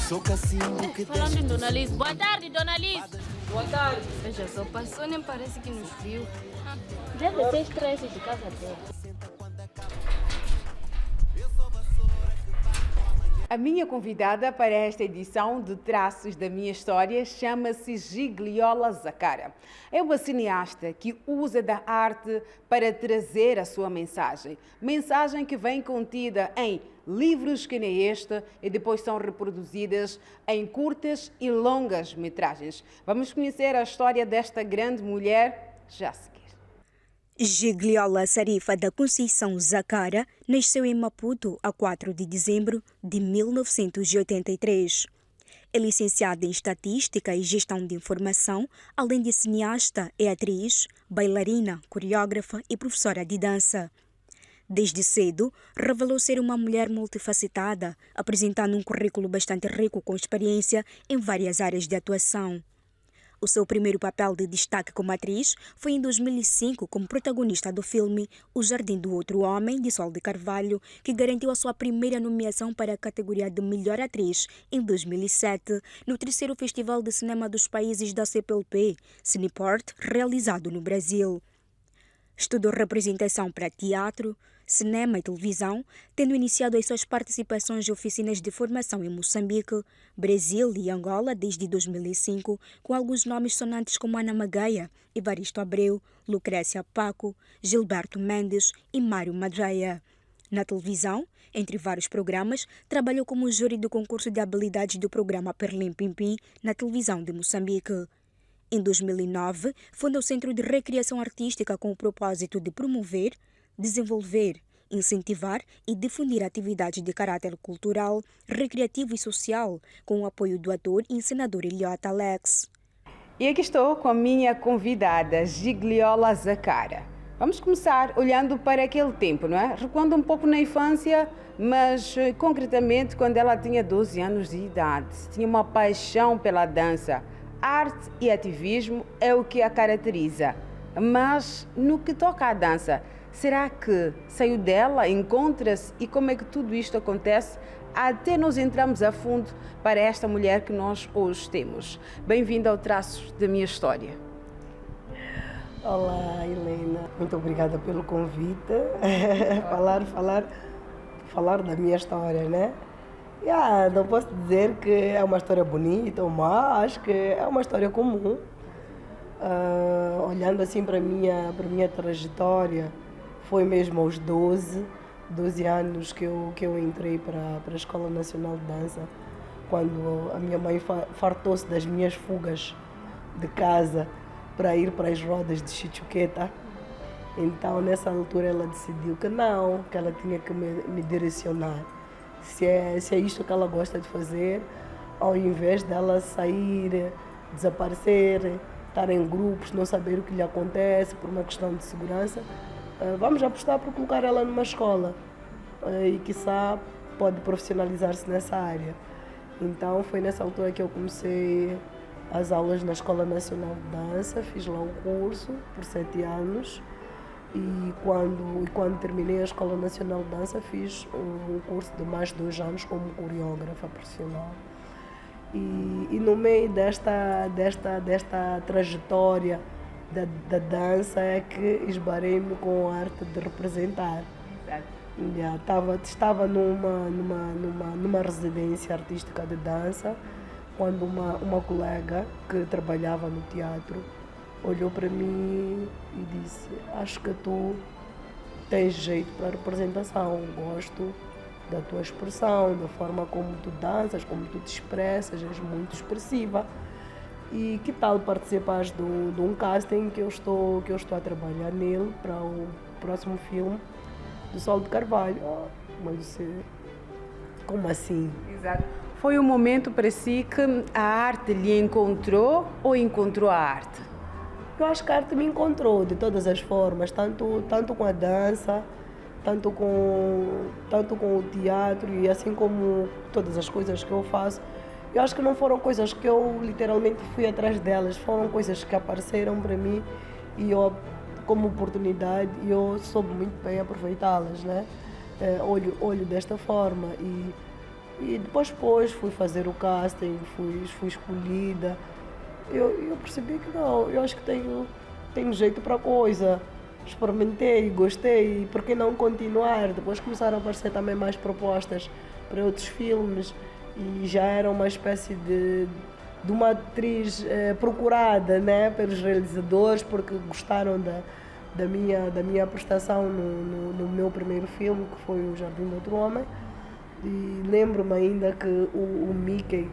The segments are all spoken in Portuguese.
Falando em Dona Liz. Boa tarde, Dona Liz. Boa tarde. Veja só, passou, nem parece que nos viu. Deve ser estresse de casa dela. A minha convidada para esta edição de Traços da Minha História chama-se Gigliola Zaccara. É uma cineasta que usa da arte para trazer a sua mensagem. Mensagem que vem contida em livros que nem este e depois são reproduzidas em curtas e longas metragens. Vamos conhecer a história desta grande mulher já a seguir. Gigliola Sarifa da Conceição Zaccara nasceu em Maputo a 4 de dezembro de 1983. É licenciada em Estatística e Gestão de Informação, além de cineasta, é atriz, bailarina, coreógrafa e professora de dança. Desde cedo, revelou ser uma mulher multifacetada, apresentando um currículo bastante rico com experiência em várias áreas de atuação. O seu primeiro papel de destaque como atriz foi em 2005 como protagonista do filme O Jardim do Outro Homem, de Sol de Carvalho, que garantiu a sua primeira nomeação para a categoria de Melhor Atriz em 2007, no terceiro Festival de Cinema dos Países da CPLP, Cineport, realizado no Brasil. Estudou representação para teatro, cinema e televisão, tendo iniciado as suas participações em oficinas de formação em Moçambique, Brasil e Angola desde 2005, com alguns nomes sonantes como Ana Magaia, Evaristo Abreu, Lucrécia Paco, Gilberto Mendes e Mário Madeira. Na televisão, entre vários programas, trabalhou como júri do concurso de habilidades do programa Perlim Pimpim na televisão de Moçambique. Em 2009, fundou o Centro de Recreação Artística com o propósito de promover, desenvolver, incentivar e difundir atividades de caráter cultural, recreativo e social, com o apoio do ator e encenador Eliota Alex. E aqui estou com a minha convidada, Gigliola Zaccara. Vamos começar olhando para aquele tempo, não é? Recuando um pouco na infância, mas concretamente quando ela tinha 12 anos de idade. Tinha uma paixão pela dança. Arte e ativismo é o que a caracteriza. Mas no que toca à dança, será que saiu dela, encontra-se e como é que tudo isto acontece? Até nós entramos a fundo para esta mulher que nós hoje temos. Bem-vinda ao Traços da Minha História. Olá, Helena. Muito obrigada pelo convite. falar da minha história, né? Não posso dizer que é uma história bonita, mas acho que é uma história comum. Olhando assim para a minha trajetória, foi mesmo aos 12 anos que eu entrei para a Escola Nacional de Dança, quando a minha mãe fartou-se das minhas fugas de casa para ir para as rodas de Chichuqueta. Então, nessa altura, ela decidiu que ela tinha que me direcionar. Se é isto que ela gosta de fazer, ao invés dela sair, desaparecer, estar em grupos, não saber o que lhe acontece por uma questão de segurança, vamos apostar por colocar ela numa escola e, quiçá, pode profissionalizar-se nessa área. Então, foi nessa altura que eu comecei as aulas na Escola Nacional de Dança, fiz lá o curso por 7 anos. E quando terminei a Escola Nacional de Dança, fiz um curso de mais 2 anos como coreógrafa profissional. E no meio desta trajetória da dança é que esbarrei-me com a arte de representar. Estava numa residência artística de dança, quando uma colega que trabalhava no teatro olhou para mim e disse: acho que tu tens jeito para a representação, gosto da tua expressão, da forma como tu danças, como tu te expressas, és muito expressiva. E que tal participares de um casting que eu estou a trabalhar nele para o próximo filme do Sol de Carvalho? Mas eu disse: como assim? Exato. Foi um momento para si que a arte lhe encontrou ou encontrou a arte? Eu acho que a arte me encontrou de todas as formas, tanto com a dança, tanto com o teatro e assim como todas as coisas que eu faço. Eu acho que não foram coisas que eu literalmente fui atrás delas, foram coisas que apareceram para mim e eu, como oportunidade, eu soube muito bem aproveitá-las, né? Olho desta forma e E depois fui fazer o casting, fui escolhida. Eu percebi que não, eu acho que tenho jeito para a coisa. Experimentei, gostei, por que não continuar? Depois começaram a aparecer também mais propostas para outros filmes e já era uma espécie de uma atriz procurada, né, pelos realizadores, porque gostaram da minha prestação no meu primeiro filme, que foi O Jardim do Outro Homem. E lembro-me ainda que o Mickey,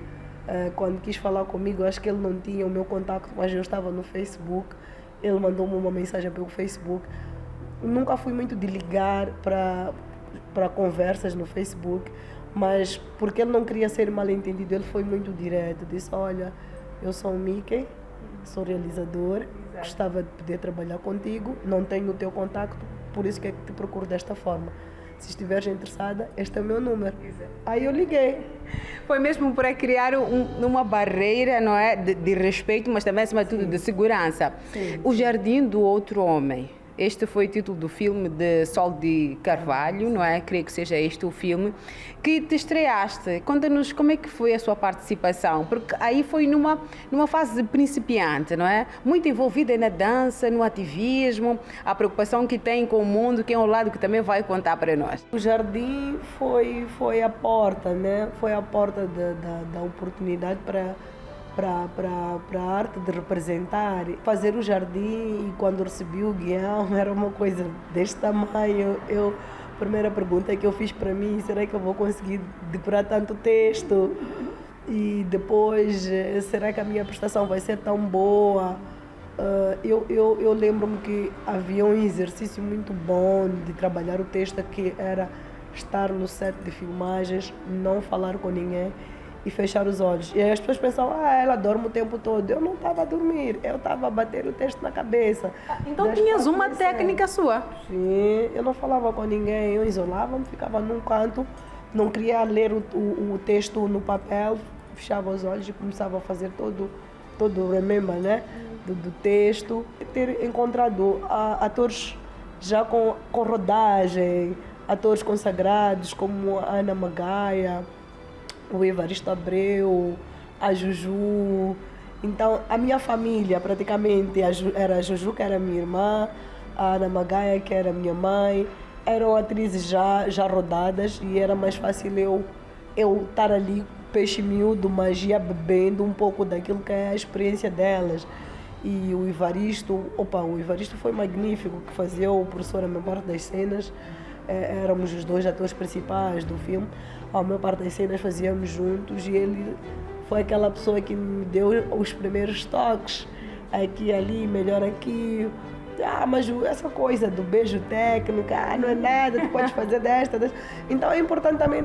quando quis falar comigo, acho que ele não tinha o meu contacto, mas eu estava no Facebook, ele mandou-me uma mensagem pelo Facebook. Nunca fui muito de ligar para conversas no Facebook, mas porque ele não queria ser mal entendido, ele foi muito direto. Disse, olha, eu sou o Mickey, sou realizador, gostava de poder trabalhar contigo, não tenho o teu contacto, por isso que te procuro desta forma. Se estiveres interessada, este é o meu número. Aí eu liguei. Foi mesmo para criar uma barreira, não é, de respeito, mas também, acima de tudo, de segurança. Sim. O Jardim do Outro Homem. Este foi o título do filme de Sol de Carvalho, não é? Creio que seja este o filme que te estreaste. Conta-nos como é que foi a sua participação, porque aí foi numa fase de principiante, não é? Muito envolvida na dança, no ativismo, a preocupação que tem com o mundo, que é um lado que também vai contar para nós. O Jardim foi a porta, né? Foi a porta da oportunidade para a arte de representar. Fazer o Jardim, e quando recebi o guião, era uma coisa deste tamanho. A primeira pergunta que eu fiz para mim, será que eu vou conseguir decorar tanto texto? E depois, será que a minha prestação vai ser tão boa? Eu lembro-me que havia um exercício muito bom de trabalhar o texto, que era estar no set de filmagens, não falar com ninguém e fechar os olhos. E aí as pessoas pensavam, ela dorme o tempo todo. Eu não estava a dormir, eu estava a bater o texto na cabeça. Então tinhas uma técnica sua? Sim, eu não falava com ninguém, eu isolava-me, ficava num canto, não queria ler o texto no papel, fechava os olhos e começava a fazer todo o remember, né, do texto. Ter encontrado atores já com rodagem, atores consagrados como a Ana Magaia, o Evaristo Abreu, a Juju. Então, a minha família, praticamente, era a Juju, que era minha irmã, a Ana Magaia, que era minha mãe, eram atrizes já rodadas e era mais fácil eu estar ali, peixe miúdo, mas ia bebendo um pouco daquilo que é a experiência delas. E o Evaristo foi magnífico, que fazia o professor a maior parte das cenas. Éramos os dois atores principais do filme. A maior parte das cenas fazíamos juntos e ele foi aquela pessoa que me deu os primeiros toques. Aqui, ali, melhor aqui. Mas essa coisa do beijo técnico, não é nada, tu podes fazer desta. Então é importante também...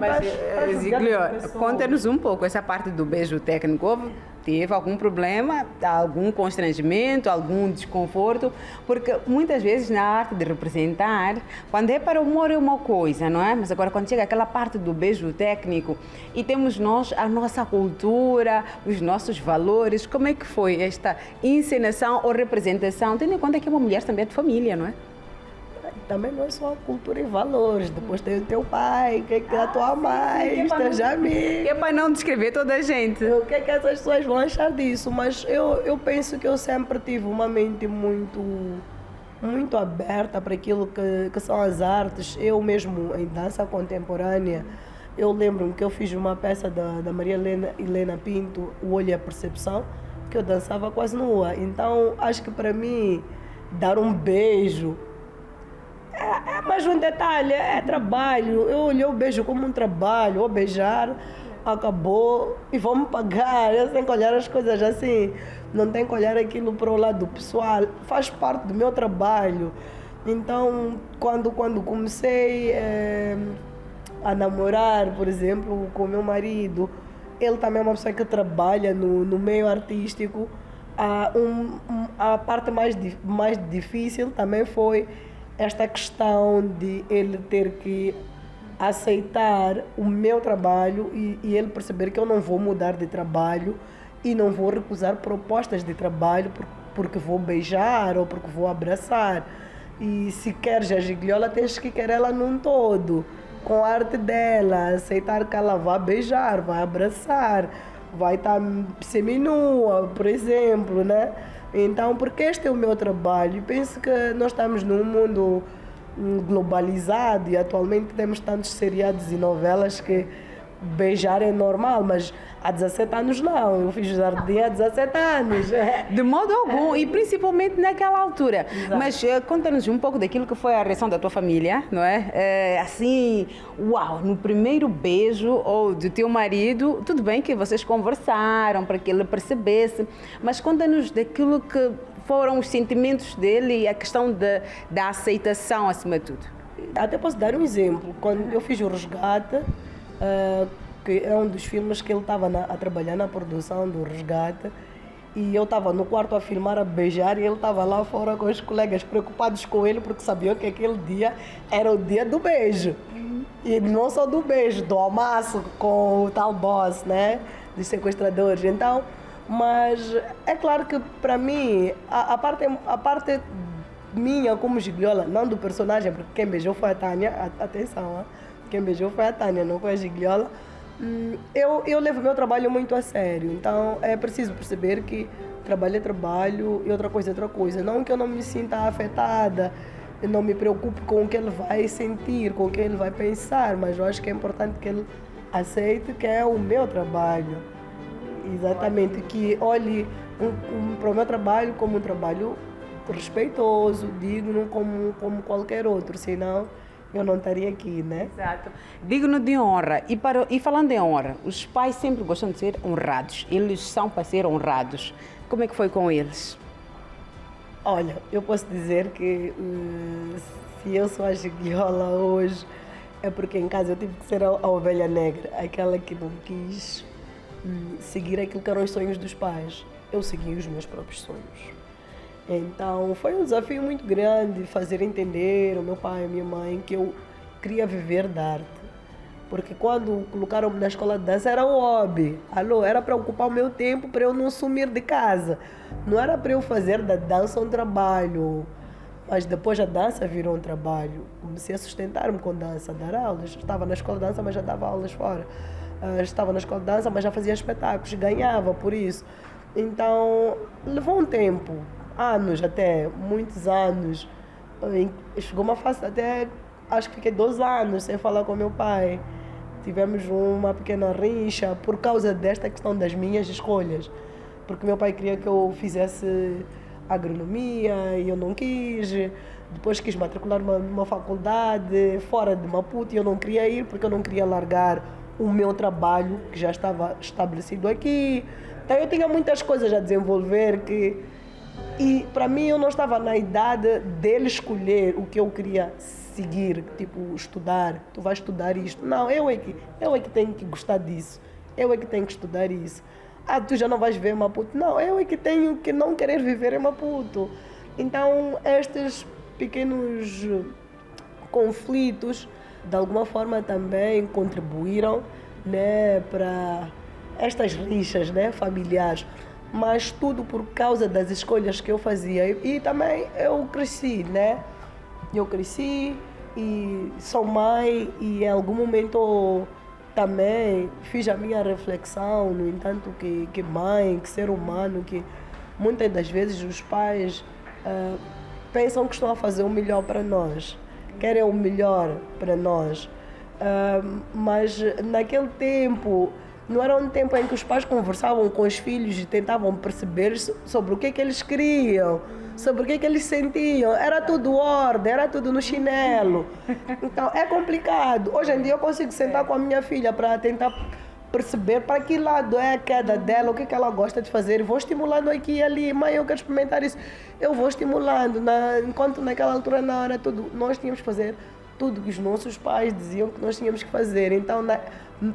Ziglio, conta-nos um pouco essa parte do beijo técnico. Teve algum problema, algum constrangimento, algum desconforto? Porque muitas vezes na arte de representar, quando é para o humor é uma coisa, não é? Mas agora quando chega aquela parte do beijo técnico e temos nós a nossa cultura, os nossos valores, como é que foi esta encenação ou representação? Tendo em conta que uma mulher também é de família, não é? Também não é só cultura e valores. Depois tem o teu pai, que é a tua mãe, os teus amigos. É para não descrever toda a gente. O que é que essas pessoas vão achar disso? Mas eu penso que eu sempre tive uma mente muito aberta para aquilo que são as artes. Eu mesmo, em dança contemporânea, eu lembro-me que eu fiz uma peça da Maria Helena Pinto, O Olho e a Percepção, que eu dançava quase nua. Então, acho que para mim, dar um beijo é mais um detalhe, é trabalho. Eu olhei o beijo como um trabalho, ou beijar, acabou e vamos pagar. Eu tenho que olhar as coisas assim, não tenho que olhar aquilo para o lado pessoal, faz parte do meu trabalho. Então, quando comecei a namorar, por exemplo, com o meu marido, ele também é uma pessoa que trabalha no meio artístico. A parte mais difícil também foi esta questão de ele ter que aceitar o meu trabalho e ele perceber que eu não vou mudar de trabalho e não vou recusar propostas de trabalho porque vou beijar ou porque vou abraçar. E se queres a gigliola, tens que querer ela num todo. com a arte dela, aceitar que ela vai beijar, vai abraçar, vai estar seminua, por exemplo, né? Então, porque este é o meu trabalho, penso que nós estamos num mundo globalizado e atualmente temos tantos seriados e novelas que beijar é normal, mas há 17 anos não, eu fiz jardim há 17 anos. De modo algum, e principalmente naquela altura. Exato. Mas conta-nos um pouco daquilo que foi a reação da tua família, não é? Assim, uau, no primeiro beijo ou do teu marido, tudo bem que vocês conversaram para que ele percebesse, mas conta-nos daquilo que foram os sentimentos dele e a questão da aceitação acima de tudo. Até posso dar um exemplo. Quando eu fiz o Resgate, que é um dos filmes que ele estava a trabalhar na produção do Resgate, e eu estava no quarto a filmar, a beijar, e ele estava lá fora com os colegas preocupados com ele porque sabiam que aquele dia era o dia do beijo. E não só do beijo, do almoço com o tal boss, né? Dos sequestradores. Então, mas é claro que para mim, a parte minha como Gigliola, não do personagem, porque quem beijou foi a Tânia, atenção, quem beijou foi a Tânia, não foi a Gigliola. Eu levo o meu trabalho muito a sério, então é preciso perceber que trabalho é trabalho e outra coisa é outra coisa. Não que eu não me sinta afetada, eu não me preocupe com o que ele vai sentir, com o que ele vai pensar, mas eu acho que é importante que ele aceite que é o meu trabalho. Exatamente, que olhe para o meu trabalho como um trabalho respeitoso, digno, como qualquer outro, senão eu não estaria aqui, né? Exato. Digno de honra. E falando em honra, os pais sempre gostam de ser honrados. Eles são para ser honrados. Como é que foi com eles? Olha, eu posso dizer que se eu sou a Gigliola hoje, é porque em casa eu tive que ser a ovelha negra, aquela que não quis seguir aquilo que eram os sonhos dos pais. Eu segui os meus próprios sonhos. Então, foi um desafio muito grande fazer entender ao meu pai e à minha mãe que eu queria viver da arte. Porque quando colocaram-me na escola de dança era um hobby. Era para ocupar o meu tempo, para eu não sumir de casa. Não era para eu fazer da dança um trabalho. Mas depois a dança virou um trabalho. Comecei a sustentar-me com dança, a dar aulas. Estava na escola de dança, mas já dava aulas fora. Estava na escola de dança, mas já fazia espetáculos, ganhava por isso. Então, levou um tempo. Anos até, muitos anos. Chegou uma fase até, acho que fiquei 2 anos sem falar com meu pai. Tivemos uma pequena rixa por causa desta questão das minhas escolhas. Porque meu pai queria que eu fizesse agronomia e eu não quis. Depois quis matricular numa faculdade fora de Maputo e eu não queria ir porque eu não queria largar o meu trabalho que já estava estabelecido aqui. Então eu tinha muitas coisas a desenvolver e para mim eu não estava na idade dele escolher o que eu queria seguir, tipo estudar, tu vais estudar isto. Não, eu é que tenho que gostar disso, eu é que tenho que estudar isso. Tu já não vais ver Maputo. Não, eu é que tenho que não querer viver em Maputo. Então estes pequenos conflitos de alguma forma também contribuíram, né, para estas rixas, né, familiares. Mas tudo por causa das escolhas que eu fazia. E também eu cresci, né? Eu cresci e sou mãe e em algum momento também fiz a minha reflexão, no entanto que mãe, que ser humano, que muitas das vezes os pais pensam que estão a fazer o melhor para nós, querem o melhor para nós. Mas naquele tempo, não era um tempo em que os pais conversavam com os filhos e tentavam perceber sobre o que eles queriam, sobre o que eles sentiam. Era tudo ordem, era tudo no chinelo. Então, é complicado. Hoje em dia eu consigo sentar com a minha filha para tentar perceber para que lado é a queda dela, o que ela gosta de fazer. Vou estimulando aqui e ali. Mãe, eu quero experimentar isso. Eu vou estimulando. Enquanto naquela altura não era tudo, nós tínhamos que fazer tudo que os nossos pais diziam que nós tínhamos que fazer. Então,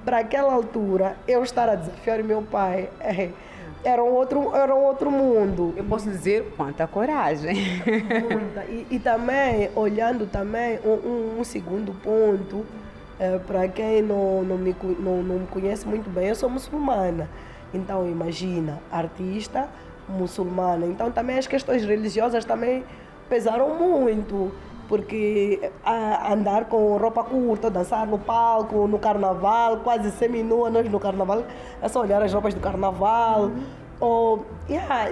para aquela altura, eu estar a desafiar o meu pai, era um outro mundo. Eu posso dizer quanta coragem. E também, olhando também, um segundo ponto, para quem não me conhece muito bem, eu sou muçulmana. Então, imagina, artista muçulmana. Então, também as questões religiosas também pesaram muito. porque andar com roupa curta, dançar no palco, no carnaval, quase semi-nua, nós no carnaval, é só olhar as roupas do carnaval.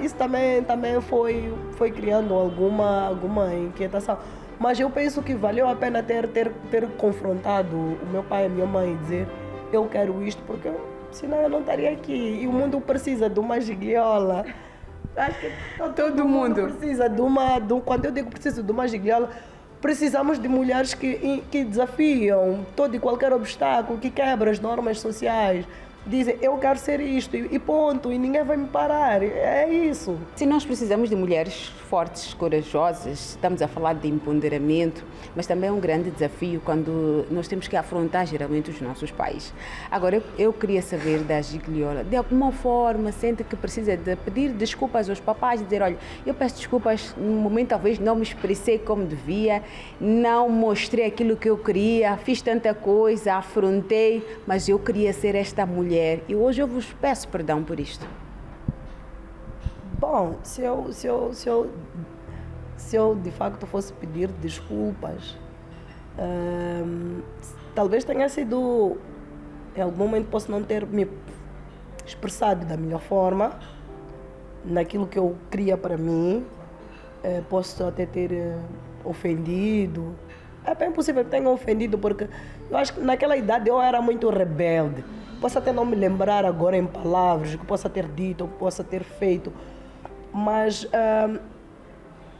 Isso também foi criando alguma inquietação. Mas eu penso que valeu a pena ter confrontado o meu pai e a minha mãe e dizer eu quero isto, porque senão eu não estaria aqui. E o mundo precisa de uma gigliola. Acho que todo mundo precisa quando eu digo preciso de uma gigliola, precisamos de mulheres que desafiam todo e qualquer obstáculo, que quebram as normas sociais. Dizem, eu quero ser isto e ponto, e ninguém vai me parar. É isso. Se nós precisamos de mulheres fortes, corajosas, estamos a falar de empoderamento, mas também é um grande desafio quando nós temos que afrontar geralmente os nossos pais. Agora, eu queria saber da Gigliola, de alguma forma sente que precisa de pedir desculpas aos papais, e dizer, olha, eu peço desculpas, no momento talvez não me expressei como devia, não mostrei aquilo que eu queria, fiz tanta coisa, afrontei, mas eu queria ser esta mulher. E hoje eu vos peço perdão por isto. Bom, se eu de facto fosse pedir desculpas, talvez tenha sido, em algum momento posso não ter me expressado da melhor forma, naquilo que eu queria para mim, posso até ter ofendido. É bem possível que tenha ofendido, porque eu acho que naquela idade eu era muito rebelde. Posso até não me lembrar agora em palavras, que possa ter dito, ou possa ter feito, mas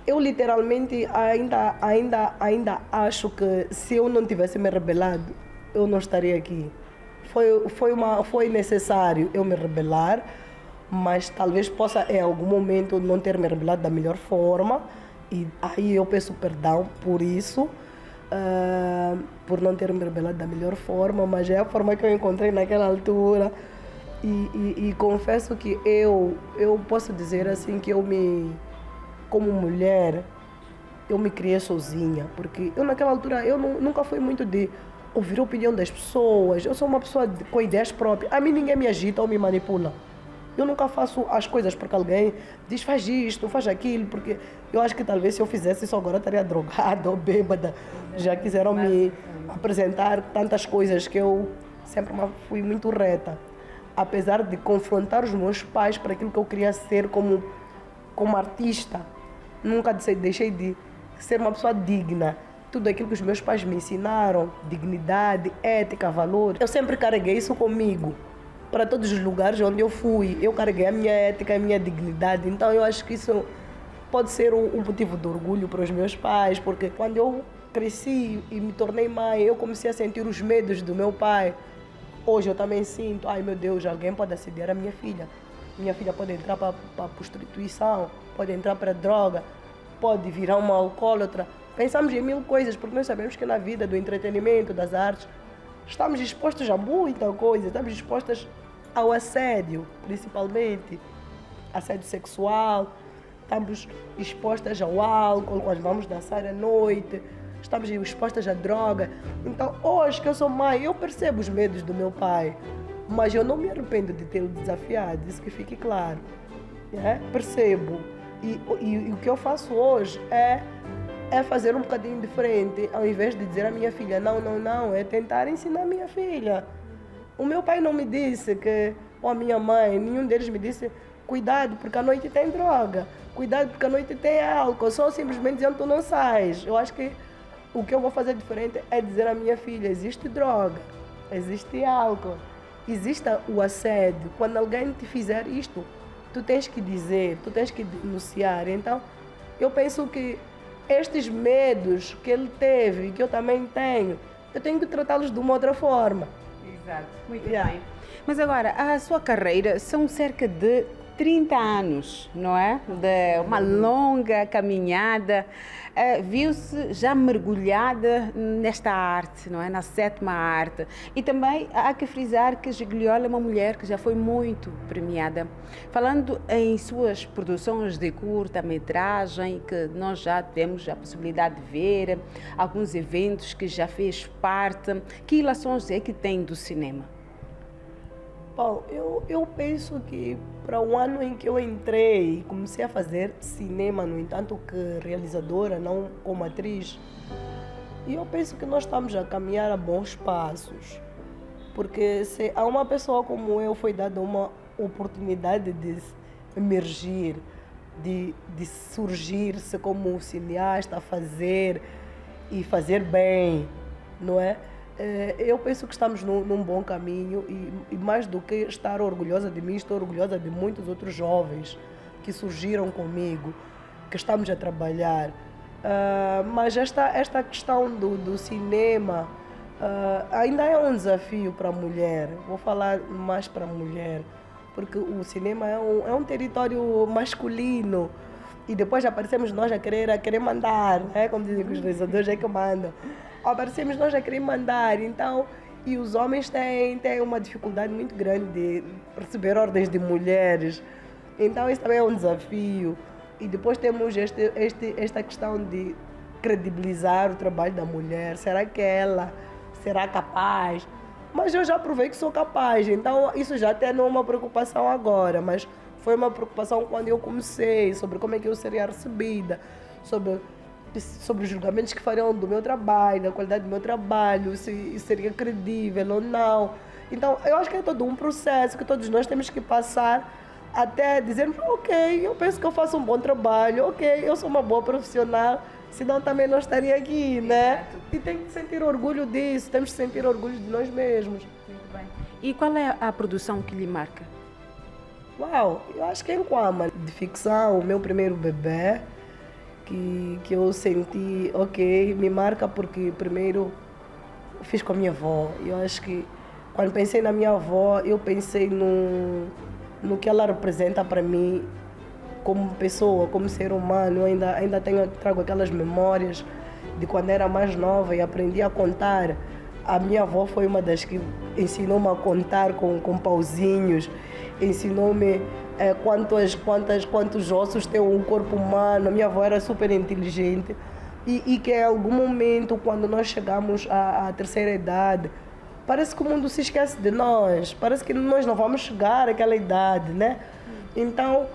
eu literalmente ainda acho que se eu não tivesse me rebelado, eu não estaria aqui. Foi necessário eu me rebelar, mas talvez possa em algum momento não ter me rebelado da melhor forma, e aí eu peço perdão por isso. Por não ter me rebelado da melhor forma, mas é a forma que eu encontrei naquela altura. E confesso que eu posso dizer assim que como mulher, eu me criei sozinha, porque eu naquela altura nunca fui muito de ouvir a opinião das pessoas. Eu sou uma pessoa com ideias próprias. A mim ninguém me agita ou me manipula. Eu nunca faço as coisas porque alguém diz faz isto, faz aquilo, porque eu acho que talvez se eu fizesse isso agora eu estaria drogada ou bêbada. Já quiseram me apresentar tantas coisas que eu sempre fui muito reta. Apesar de confrontar os meus pais para aquilo que eu queria ser como artista, nunca deixei de ser uma pessoa digna. Tudo aquilo que os meus pais me ensinaram, dignidade, ética, valor, eu sempre carreguei isso comigo. Para todos os lugares onde eu fui, eu carreguei a minha ética, a minha dignidade. Então eu acho que isso pode ser um motivo de orgulho para os meus pais, porque quando eu cresci e me tornei mãe, eu comecei a sentir os medos do meu pai. Hoje eu também sinto, ai meu Deus, alguém pode assediar a minha filha. Minha filha pode entrar para a prostituição, pode entrar para a droga, pode virar uma alcoólatra. Pensamos em mil coisas, porque nós sabemos que na vida do entretenimento, das artes, estamos expostos a muita coisa, estamos expostos ao assédio, principalmente, assédio sexual, estamos expostas ao álcool, quando vamos dançar à noite, estamos expostas à droga. Então, hoje que eu sou mãe, eu percebo os medos do meu pai, mas eu não me arrependo de tê-lo desafiado, isso que fique claro. Percebo. E o que eu faço hoje é fazer um bocadinho diferente, ao invés de dizer à minha filha, não, é tentar ensinar a minha filha. O meu pai não me disse ou a minha mãe, nenhum deles me disse, cuidado porque à noite tem droga, cuidado porque à noite tem álcool, só simplesmente dizendo tu não sais. Eu acho que o que eu vou fazer diferente é dizer à minha filha, existe droga, existe álcool, existe o assédio. Quando alguém te fizer isto, tu tens que dizer, tu tens que denunciar. Então, eu penso que estes medos que ele teve e que eu também tenho, eu tenho que tratá-los de uma outra forma. Exato, muito bem. Mas agora, a sua carreira são cerca de 30 anos, não é? De uma longa caminhada. Viu-se já mergulhada nesta arte, não é? Na sétima arte. E também há que frisar que Gigliola é uma mulher que já foi muito premiada. Falando em suas produções de curta-metragem, que nós já temos a possibilidade de ver, alguns eventos que já fez parte, que relações é que tem do cinema? Bom, eu penso que para o ano em que eu entrei e comecei a fazer cinema, no entanto que realizadora, não como atriz, e eu penso que nós estamos a caminhar a bons passos. Porque se a uma pessoa como eu foi dada uma oportunidade de emergir, de surgir-se como cineasta, fazer e fazer bem, não é? Eu penso que estamos num bom caminho e mais do que estar orgulhosa de mim, estou orgulhosa de muitos outros jovens que surgiram comigo, que estamos a trabalhar. Mas esta questão do cinema ainda é um desafio para a mulher. Vou falar mais para a mulher, porque o cinema é um território masculino e depois aparecemos nós a querer mandar, né? Como dizem que os realizadores é que mandam. Aparecemos nós a querer mandar, então, e os homens têm uma dificuldade muito grande de receber ordens de mulheres, então isso também é um desafio. E depois temos esta questão de credibilizar o trabalho da mulher, será que ela será capaz? Mas eu já provei que sou capaz, então isso já até não é uma preocupação agora, mas foi uma preocupação quando eu comecei, sobre como é que eu seria recebida, sobre os julgamentos que fariam do meu trabalho, da qualidade do meu trabalho, se seria credível ou não. Então, eu acho que é todo um processo que todos nós temos que passar até dizermos, ok, eu penso que eu faço um bom trabalho, ok, eu sou uma boa profissional, senão também não estaria aqui, né? E tem que sentir orgulho disso, temos que sentir orgulho de nós mesmos. Muito bem. E qual é a produção que lhe marca? Uau, eu acho que é Nkwama, de ficção, o meu primeiro bebê, que eu senti, ok, me marca porque primeiro fiz com a minha avó. Eu acho que quando pensei na minha avó, eu pensei no que ela representa para mim como pessoa, como ser humano. Eu ainda trago aquelas memórias de quando era mais nova e aprendi a contar. A minha avó foi uma das que ensinou-me a contar com pauzinhos, ensinou-me quantos ossos tem um corpo humano. A minha avó era super inteligente e que em algum momento, quando nós chegamos à terceira idade, parece que o mundo se esquece de nós, parece que nós não vamos chegar àquela idade, né? Então,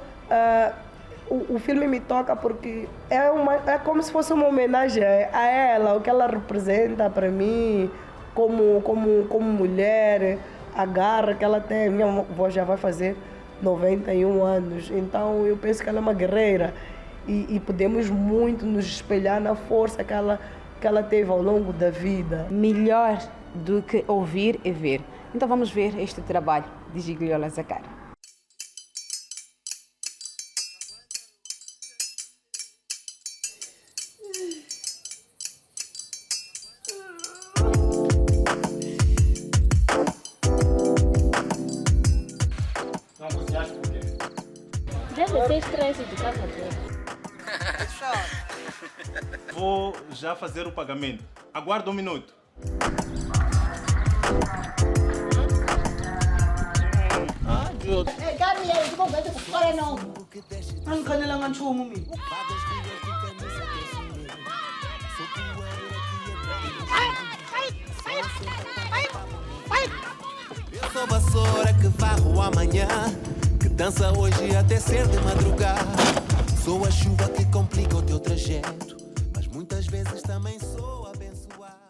o filme me toca porque é como se fosse uma homenagem a ela, o que ela representa para mim como mulher, a garra que ela tem. Minha avó já vai fazer 91 anos, então eu penso que ela é uma guerreira e podemos muito nos espelhar na força que ela teve ao longo da vida. Melhor do que ouvir é ver. Então vamos ver este trabalho de Gigliola Zakara. Não cozinhaste por quê? Deve ser estresse de casa dele. Vou já fazer o pagamento. Aguarda um minuto. Eu sou vassoura que varro amanhã, que dança hoje até ser de madrugada. Sou a chuva que complica o teu trajeto, mas muitas vezes também sou abençoado.